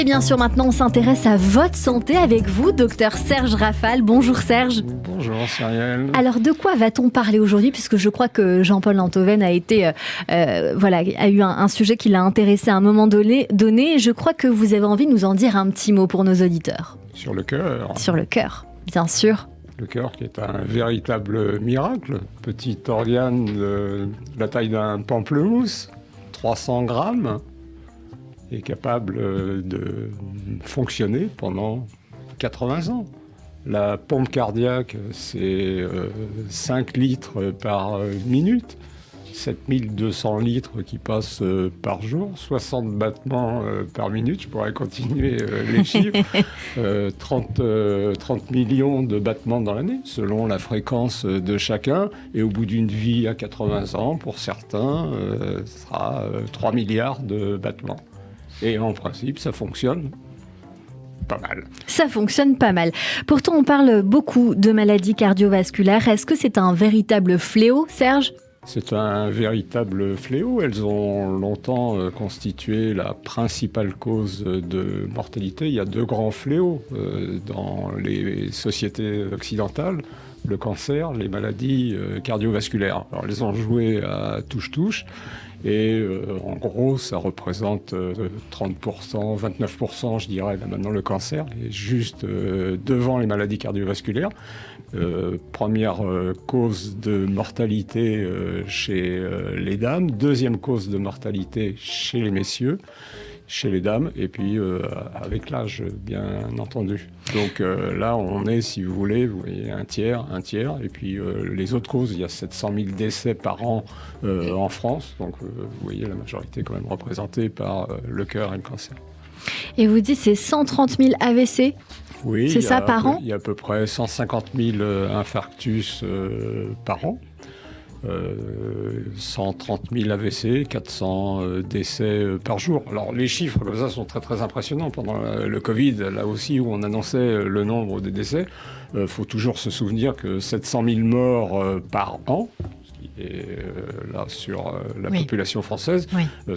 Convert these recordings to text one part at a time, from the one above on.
Et bien sûr, maintenant, on s'intéresse à votre santé avec vous, docteur Serge Rafal. Bonjour Serge. Bonjour Cyrielle. Alors, de quoi va-t-on parler aujourd'hui ? Puisque je crois que Jean-Paul Enthoven a eu un sujet qui l'a intéressé à un moment donné. Je crois que vous avez envie de nous en dire un petit mot pour nos auditeurs. Sur le cœur. Sur le cœur, bien sûr. Le cœur qui est un véritable miracle. Petit organe de la taille d'un pamplemousse, 300 grammes, est capable de fonctionner pendant 80 ans. La pompe cardiaque, c'est 5 litres par minute, 7200 litres qui passent par jour, 60 battements par minute, je pourrais continuer les chiffres, 30 millions de battements dans l'année, selon la fréquence de chacun, et au bout d'une vie à 80 ans, pour certains, ce sera 3 milliards de battements. Et en principe, ça fonctionne pas mal. Ça fonctionne pas mal. Pourtant, on parle beaucoup de maladies cardiovasculaires. Est-ce que c'est un véritable fléau, Serge ? C'est un véritable fléau. Elles ont longtemps constitué la principale cause de mortalité. Il y a 2 grands fléaux dans les sociétés occidentales. Le cancer, les maladies cardiovasculaires. Alors, elles ont joué à touche-touche. Et en gros, ça représente 30%, 29%, je dirais, là, maintenant le cancer, est juste devant les maladies cardiovasculaires. Première cause de mortalité chez les dames, deuxième cause de mortalité chez les messieurs, chez les dames, et puis avec l'âge, bien entendu. Donc là, on est, si vous voyez, un tiers, et puis les autres causes, il y a 700 000 décès par an en France, donc vous voyez, la majorité est quand même représentée par le cœur et le cancer. Et vous dites, c'est 130 000 AVC ? Oui, c'est ça par an ? Il y a à peu près 150 000 infarctus par an. 130 000 AVC, 400 décès par jour. Alors les chiffres comme ça sont très très impressionnants. Pendant le Covid, là aussi où on annonçait le nombre de décès, faut toujours se souvenir que 700 000 morts par an, et là sur la population française,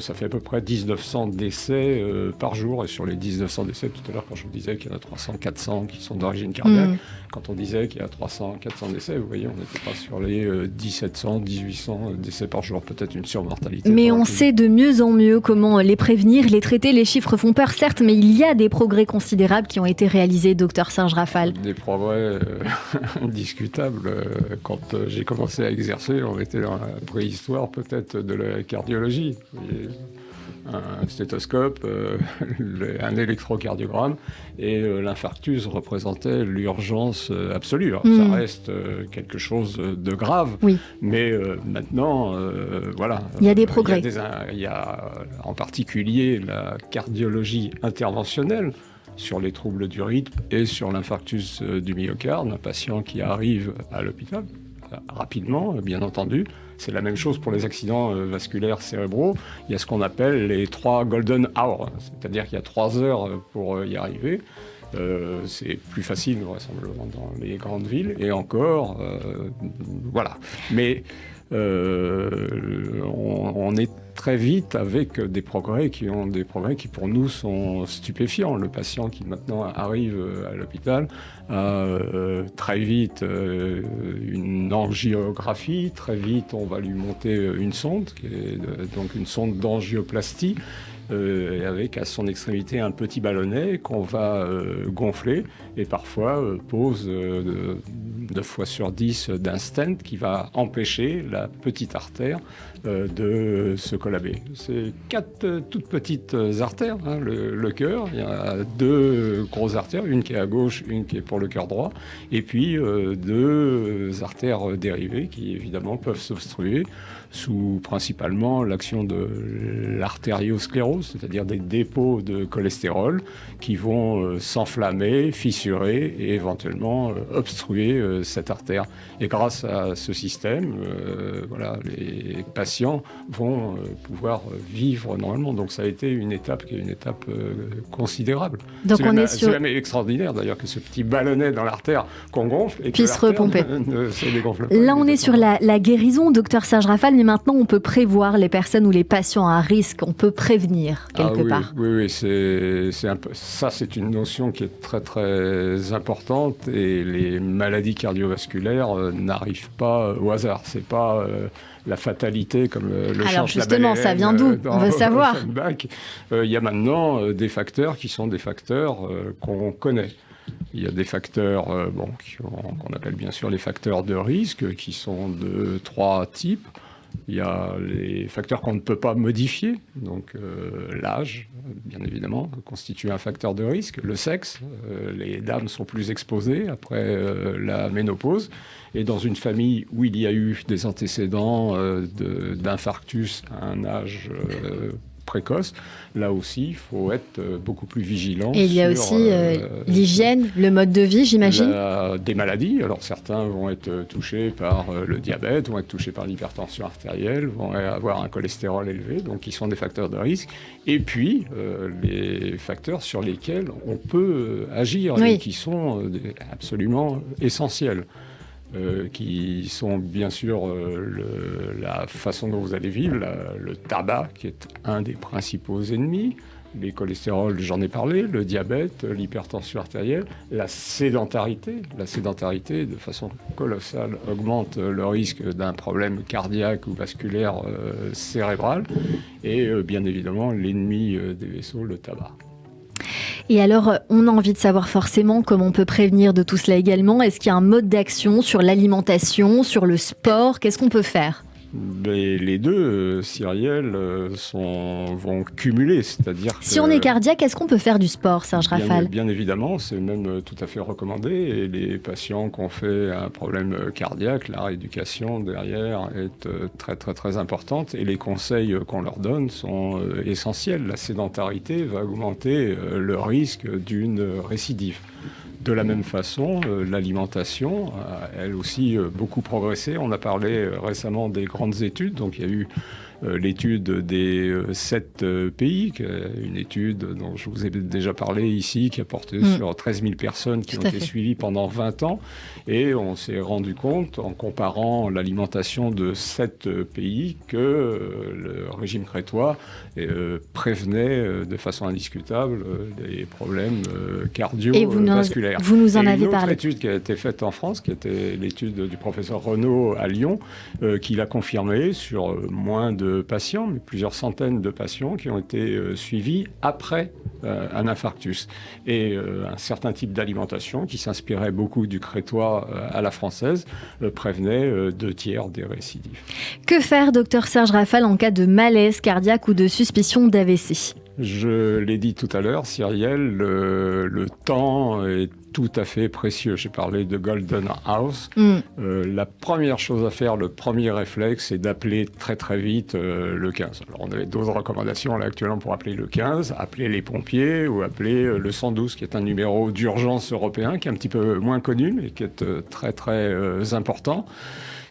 ça fait à peu près 1900 décès par jour. Et sur les 1900 décès, tout à l'heure quand je vous disais qu'il y en a 300-400 qui sont d'origine cardiaque, quand on disait qu'il y a 300-400 décès, vous voyez, on n'était pas sur les 1700-1800 décès par jour, peut-être une surmortalité. Mais on sait de mieux en mieux comment les prévenir, les traiter. Les chiffres font peur, certes, mais il y a des progrès considérables qui ont été réalisés, docteur Serge Rafal. Des progrès indiscutables. Quand j'ai commencé à exercer, on était dans la préhistoire peut-être de la cardiologie. Un stéthoscope, un électrocardiogramme, et l'infarctus représentait l'urgence absolue. Alors, ça reste quelque chose de grave, mais maintenant, voilà. Il y a des progrès. Il y a en particulier la cardiologie interventionnelle sur les troubles du rythme et sur l'infarctus du myocarde, un patient qui arrive à l'hôpital rapidement, bien entendu. C'est la même chose pour les accidents vasculaires cérébraux. Il y a ce qu'on appelle les 3 golden hours, c'est-à-dire qu'il y a 3 heures pour y arriver. C'est plus facile, vraisemblablement, dans les grandes villes. Et encore, voilà. Mais on est très vite avec des progrès qui pour nous sont stupéfiants. Le patient qui maintenant arrive à l'hôpital a très vite une angiographie, très vite on va lui monter une sonde, qui est donc une sonde d'angioplastie, avec à son extrémité un petit ballonnet qu'on va gonfler et parfois pose 9 fois sur 10 d'un stent qui va empêcher la petite artère de se collaber. C'est 4 toutes petites artères, hein, le cœur. Il y a 2 grosses artères, une qui est à gauche, une qui est pour le cœur droit, et puis 2 artères dérivées qui évidemment peuvent s'obstruer sous principalement l'action de l'artériosclérose, c'est-à-dire des dépôts de cholestérol qui vont s'enflammer, fissurer et éventuellement obstruer cette artère. Et grâce à ce système, les patients vont pouvoir vivre normalement. Donc ça a été une étape considérable. Donc c'est même extraordinaire d'ailleurs que ce petit ballonnet dans l'artère qu'on gonfle et puisse repomper. Ne se dégonfle pas. Là, on est sur la guérison, docteur Serge Rafal, mais maintenant on peut prévoir les personnes ou les patients à risque, on peut prévenir. prévenir quelque part. Oui, c'est une notion qui est très très importante, et les maladies cardiovasculaires n'arrivent pas au hasard. C'est pas la fatalité comme le chante. Alors justement, ça vient d'où? On veut savoir. Il y a maintenant des facteurs qui sont des facteurs qu'on connaît. Il y a des facteurs qu'on appelle bien sûr les facteurs de risque, qui sont de 3 types. Il y a les facteurs qu'on ne peut pas modifier, donc l'âge, bien évidemment, constitue un facteur de risque. Le sexe, les dames sont plus exposées après la ménopause. Et dans une famille où il y a eu des antécédents d'infarctus à un âge précoce, là aussi, il faut être beaucoup plus vigilant. Et il y a aussi l'hygiène, le mode de vie, j'imagine. Des maladies. Alors certains vont être touchés par le diabète, vont être touchés par l'hypertension artérielle, vont avoir un cholestérol élevé, donc qui sont des facteurs de risque. Et puis, les facteurs sur lesquels on peut agir et qui sont absolument essentiels. Qui sont bien sûr la façon dont vous allez vivre, le tabac qui est un des principaux ennemis, les cholestérols, j'en ai parlé, le diabète, l'hypertension artérielle, la sédentarité. La sédentarité, de façon colossale, augmente le risque d'un problème cardiaque ou vasculaire cérébral, et bien évidemment l'ennemi des vaisseaux, le tabac. Et alors, on a envie de savoir forcément comment on peut prévenir de tout cela également. Est-ce qu'il y a un mode d'action sur l'alimentation, sur le sport? Qu'est-ce qu'on peut faire? Les deux, Cyrielle, vont cumuler, c'est-à-dire si on est cardiaque, est-ce qu'on peut faire du sport, Serge Rafal? Bien évidemment, c'est même tout à fait recommandé. Et les patients qui ont fait un problème cardiaque, la rééducation derrière est très très très importante, et les conseils qu'on leur donne sont essentiels. La sédentarité va augmenter le risque d'une récidive. De la même façon, l'alimentation a elle aussi beaucoup progressé. On a parlé récemment des grandes études. Donc il y a eu l'étude des 7 pays, une étude dont je vous ai déjà parlé ici, qui a porté sur 13 000 personnes qui ont été suivies pendant 20 ans. Et on s'est rendu compte, en comparant l'alimentation de 7 pays, que le régime crétois prévenait de façon indiscutable des problèmes cardiovasculaires. Vous nous en avez parlé. Une autre étude qui a été faite en France, qui était l'étude du professeur Renaud à Lyon, qui l'a confirmé sur moins de patients, mais plusieurs centaines de patients qui ont été suivis après un infarctus. Et un certain type d'alimentation qui s'inspirait beaucoup du crétois à la française prévenait 2 tiers des récidives. Que faire, docteur Serge Rafal, en cas de malaise cardiaque ou de suspicion d'AVC? Je l'ai dit tout à l'heure, Cyrielle, le temps est tout à fait précieux. J'ai parlé de Golden House. La première chose à faire, le premier réflexe, c'est d'appeler très très vite le 15. Alors on avait d'autres recommandations là actuellement pour appeler le 15, appeler les pompiers ou appeler le 112, qui est un numéro d'urgence européen qui est un petit peu moins connu mais qui est très très important.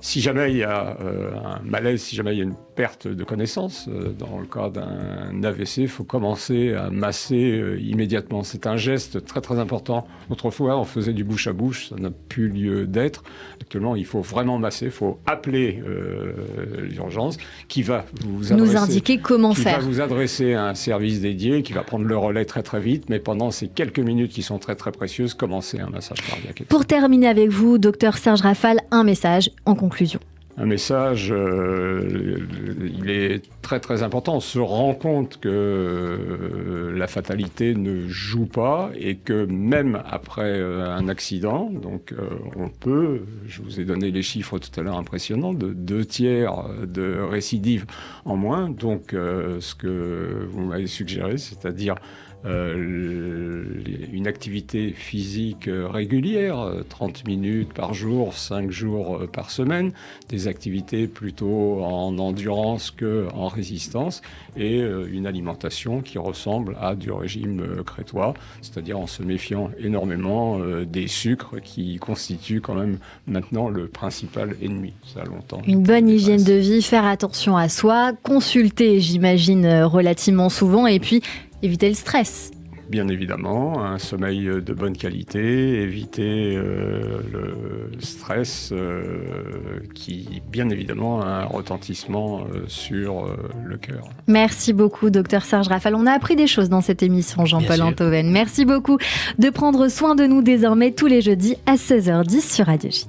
Si jamais il y a un malaise, si jamais il y a une perte de connaissance, dans le cas d'un AVC, il faut commencer à masser immédiatement. C'est un geste très très important. Autrefois, on faisait du bouche à bouche, ça n'a plus lieu d'être. Actuellement, il faut vraiment masser, il faut appeler l'urgence qui va nous indiquer comment faire. Qui va vous adresser à un service dédié, qui va prendre le relais très très vite, mais pendant ces quelques minutes qui sont très très précieuses, commencer un massage cardiaque. Pour terminer avec vous, docteur Serge Rafal, un message en conclusion. Un message, il est très très important. On se rend compte que la fatalité ne joue pas et que même après un accident, donc on peut, je vous ai donné les chiffres tout à l'heure impressionnants, de 2 tiers de récidives en moins. Donc ce que vous m'avez suggéré, c'est-à-dire une activité physique régulière, 30 minutes par jour, 5 jours par semaine, des activités plutôt en endurance qu'en résistance, et une alimentation qui ressemble à du régime crétois, c'est-à-dire en se méfiant énormément des sucres qui constituent quand même maintenant le principal ennemi. Ça a longtemps. Une bonne hygiène de vie, faire attention à soi, consulter, j'imagine, relativement souvent, et puis éviter le stress. bien évidemment, un sommeil de bonne qualité, éviter le stress qui, bien évidemment, a un retentissement sur le cœur. Merci beaucoup, docteur Serge Rafal. On a appris des choses dans cette émission, Jean-Paul Enthoven. Merci beaucoup de prendre soin de nous désormais tous les jeudis à 16h10 sur Radio J.